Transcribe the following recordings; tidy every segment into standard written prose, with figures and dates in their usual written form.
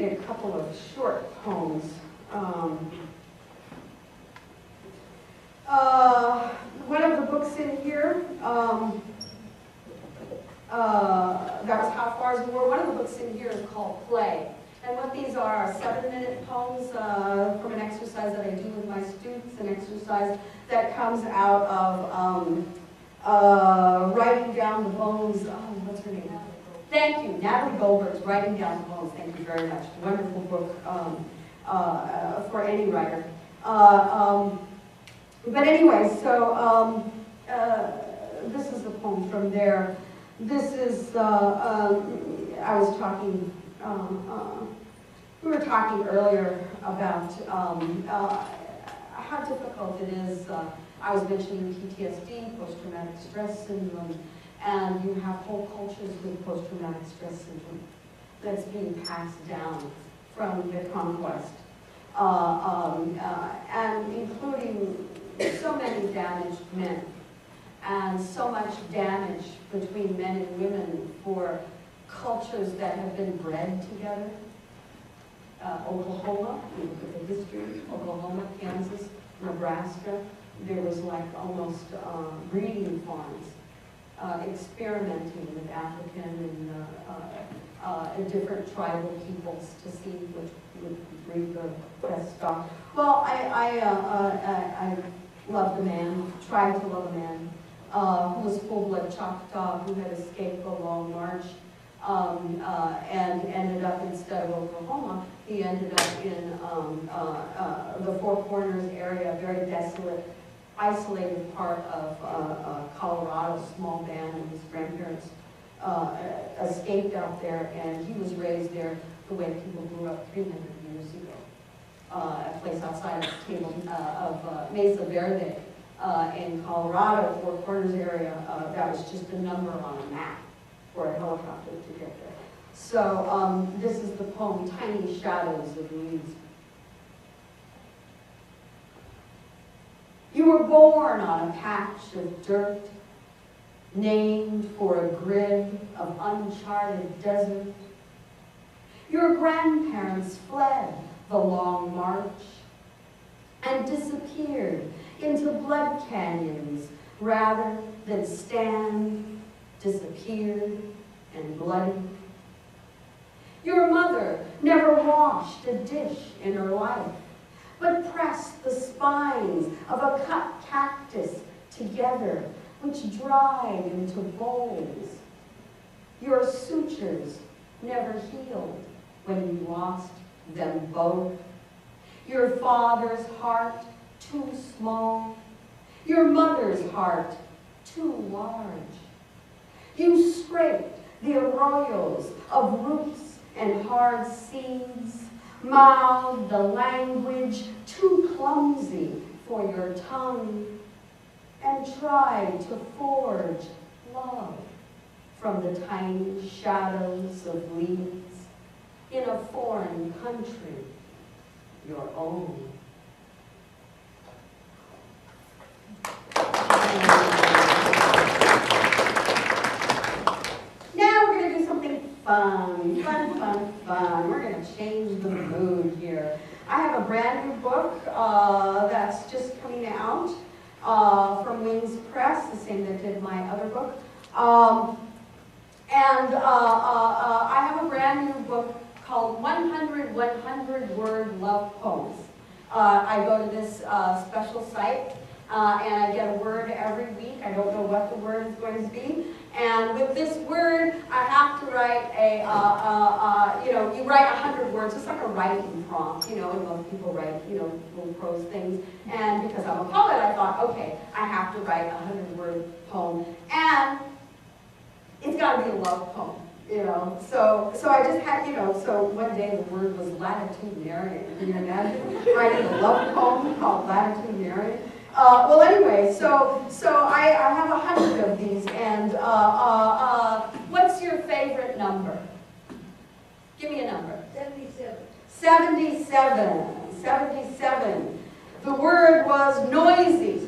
read a couple of short poems. One of the books in here, that was How Far Is the War. One of the books in here is called Play. And what these are 7-minute poems from an exercise that I do with my students, an exercise that comes out of writing down the bones. Oh, what's her name? Thank you, Natalie Goldberg's Writing Down the Bones. Thank you very much. Wonderful book for any writer. But anyway, so this is the poem from there. This is, I was talking, we were talking earlier about how difficult it is. I was mentioning PTSD, post-traumatic stress syndrome, and you have whole cultures with post-traumatic stress syndrome that's being passed down from the conquest, and including so many damaged men, and so much damage between men and women for cultures that have been bred together. Oklahoma, you look at the history, Oklahoma, Kansas, Nebraska, there was like almost breeding farms, experimenting with African and different tribal peoples to see which would breed the best stock. Well, I loved a man, tried to love a man, who was full-blood Choctaw, who had escaped the Long March, and ended up, instead of Oklahoma, he ended up in the Four Corners area, a very desolate, isolated part of Colorado, small band, and his grandparents escaped out there, and he was raised there the way people grew up 300 years ago. A place outside of Mesa Verde in Colorado, Four Corners area, that was just a number on a map for a helicopter to get there. So this is the poem, Tiny Shadows of Leaves. You were born on a patch of dirt, named for a grid of uncharted desert. Your grandparents fled the Long March and disappeared into blood canyons rather than stand disappeared and bloody. Your mother never washed a dish in her life, but pressed the spines of a cut cactus together, which dried into bowls. Your sutures never healed when you lost them both. Your father's heart too small, your mother's heart too large. You scraped the arroyos of roots and hard seeds, mouthed the language too clumsy for your tongue, and tried to forge love from the tiny shadows of leaves in a foreign country, your own. Now we're going to do something fun. We're going to change the mood here. I have a brand new book that's just coming out from Wings Press, the same that did my other book. And I have a brand new book called 100 100-Word Love Poems. I go to this special site and I get a word every week. I don't know what the word is going to be. And with this word, I have to write you write 100 words. It's like a writing prompt, and most people write, little prose things. And because I'm a poet, I thought, okay, I have to write a 100-word poem. And it's got to be a love poem, So I just had, so one day the word was latitudinarian. Can you imagine writing a love poem called latitudinarian? Well, anyway, so I have 100 of these, and what's your favorite number? Give me a number. 77. 77. 77. The word was noisy.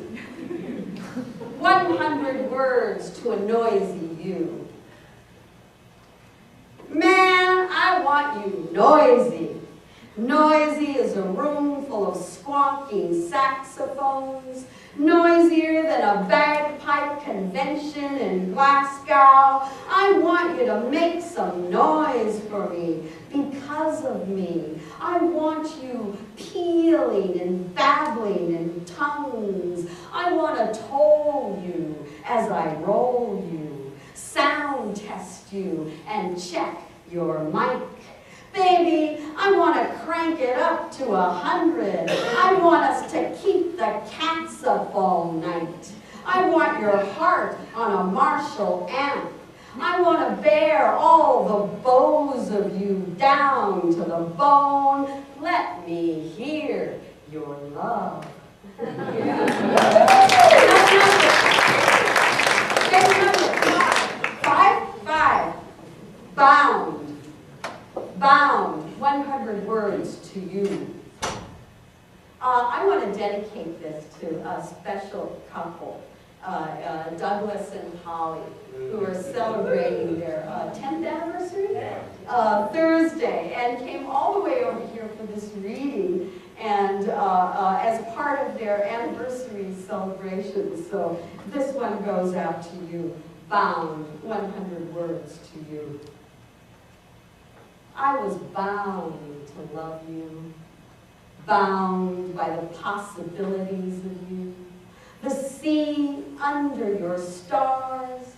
100 words to a noisy you. Man, I want you noisy. Noisy as a room full of squawking saxophones, noisier than a bagpipe convention in Glasgow. I want you to make some noise for me, because of me. I want you pealing and babbling in tongues. I want to toll you as I roll you, sound test you, and check your mic. Baby, I want to crank it up to 100. I want us to keep the cats up all night. I want your heart on a Marshall amp. I want to bear all the bows of you down to the bone. Let me hear your love. Five. Bound. Bound, 100 words to you. I want to dedicate this to a special couple, Douglas and Holly, who are celebrating their 10th anniversary Thursday, and came all the way over here for this reading, and as part of their anniversary celebration. So this one goes out to you. Bound, 100 words to you. I was bound to love you, bound by the possibilities of you, the sea under your stars,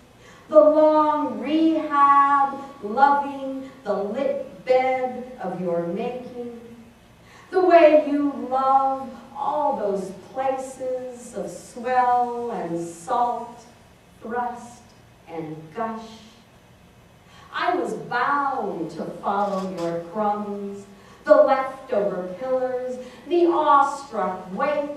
the long rehab loving the lit bed of your making, the way you love all those places of swell and salt, thrust and gush. I was bound to follow your crumbs, the leftover pillars, the awestruck wake.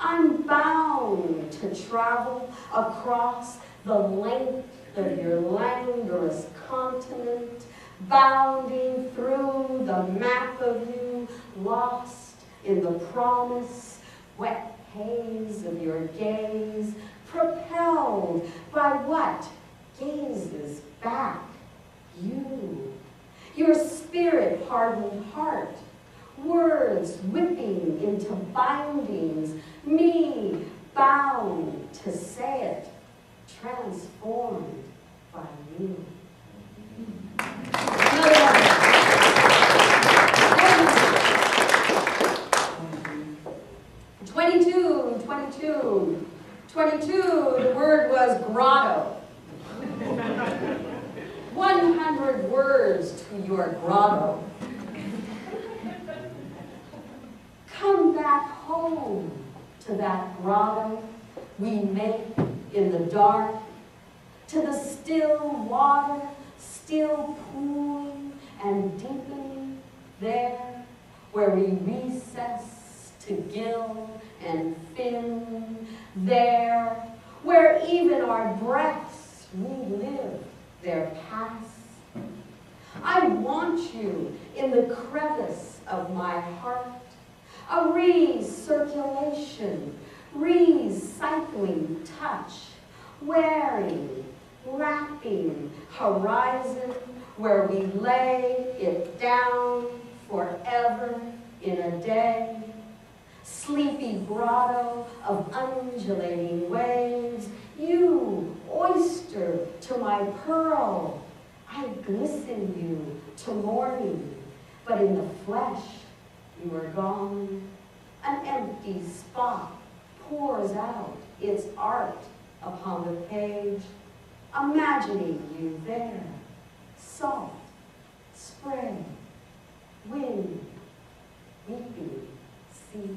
I'm bound to travel across the length of your languorous continent, bounding through the map of you, lost in the promise, wet haze of your gaze, propelled by what gazes back. You, your spirit-hardened heart, words whipping into bindings, me bound to say it, transformed by you. Twenty-two, the word was grotto. 100 words to your grotto. Come back home to that grotto we make in the dark, to the still water, still pool and deepening there where we recess to gill and fin, there where even our breaths relive their past. I want you in the crevice of my heart, a recirculation, recycling touch, wearing, lapping horizon where we lay it down forever in a day. Sleepy grotto of undulating waves, you oyster to my pearl. I glisten you to morning, but in the flesh you are gone. An empty spot pours out its art upon the page, imagining you there. Salt, spray, wind, weeping sea.